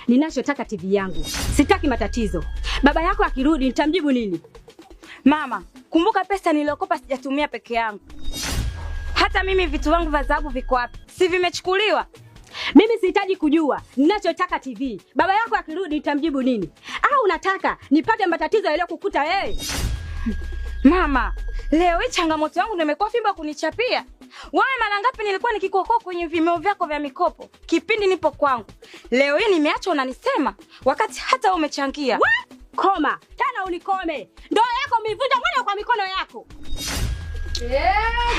ninachotaka TV yangu. Sitaki matatizo. Baba yako akirudi nitamjibu nini? Mama, kumbuka pesa niliokopa sijatumia peke yangu. Hata mimi vitu vangu vya dhahabu viko wapi? Si vimechukuliwa? Mimi sihitaji kujua. Ninachotaka TV. Baba yako akirudi nitamjibu nini? Au unataka nipate matatizo yaliyokukuta wewe? Mama, leo hii changamoto yangu ndio imekuwa fimbo kunichapia. Wewe mara ngapi nilikuwa nikikokoa kwenye vimeo vyako vya mikopo kipindi nipo kwangu. Leo hii nimeacha unanisema wakati hata umechangia. Koma, tena unikome. Ndoa yako umevunja mwana kwa mikono yako.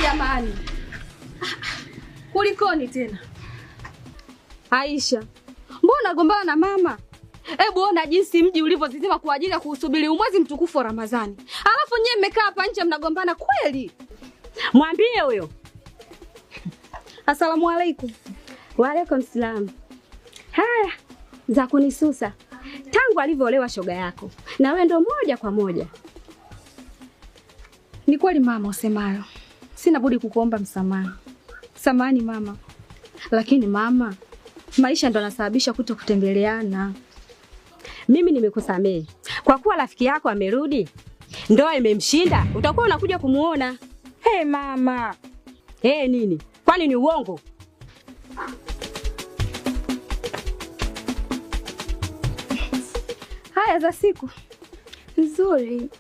Jamani. Kulikoni tena? Aisha, mbona gombana na mama? Hebu ona jinsi mji ulivyozizima kwa ajili ya kuusubiri mwezi mtukufu wa Ramadhani. Alafu nyewe mmekaa hapa nje mnagombana kweli? Mwambie huyo. Asalamu alaykum. Wa alaykum salaam. Haya, za kunisusa. Tangu alivyoolewa shoga yako. Na wewe ndo moja kwa moja. Ni kweli mama usemayo. Sina budi kukuomba msamaha. Samahani mama. Lakini mama, maisha ndo yanasababisha kutokutembeleana. Mimi nimekusamehe. Kwa kuwa rafiki yako amerudi, ndoa imemshinda, utakuwa unakuja kumuona. Hey mama. Nini? Kwani ni uongo? Haya za siku. Nzuri.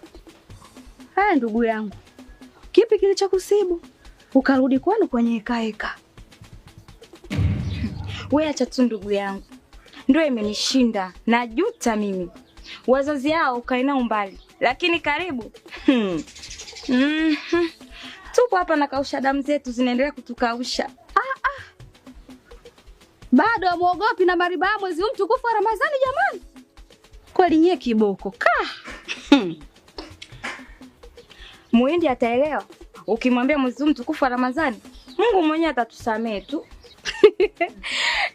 Haya ndugu yangu. Kipi kilichokusibu? Ukarudi kwenu kwenye ekaeka. Wewe acha tu ndugu yangu. Ndio imenishinda. Najuta mimi. Wazazi hao ukaina umbali. Lakini karibu. Tupo hapa na kausha damu zetu zinaendelea kutukausha. Bado muogopi na mariba mwezi mtukufu wa Ramadhani jamani? Kweli nyie kiboko. Muhindi ataelewa. Ukimwambia mwezi mtukufu wa Ramadhani, Mungu mwenyewe atatusamehe tu.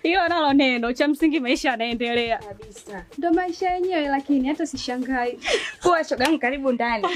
Hiyo nalo neno, cha msingi maisha yanaendelea. Kabisa. Ndio maisha yenyewe lakini hata sishangai. Kwa shoga yangu karibu ndani.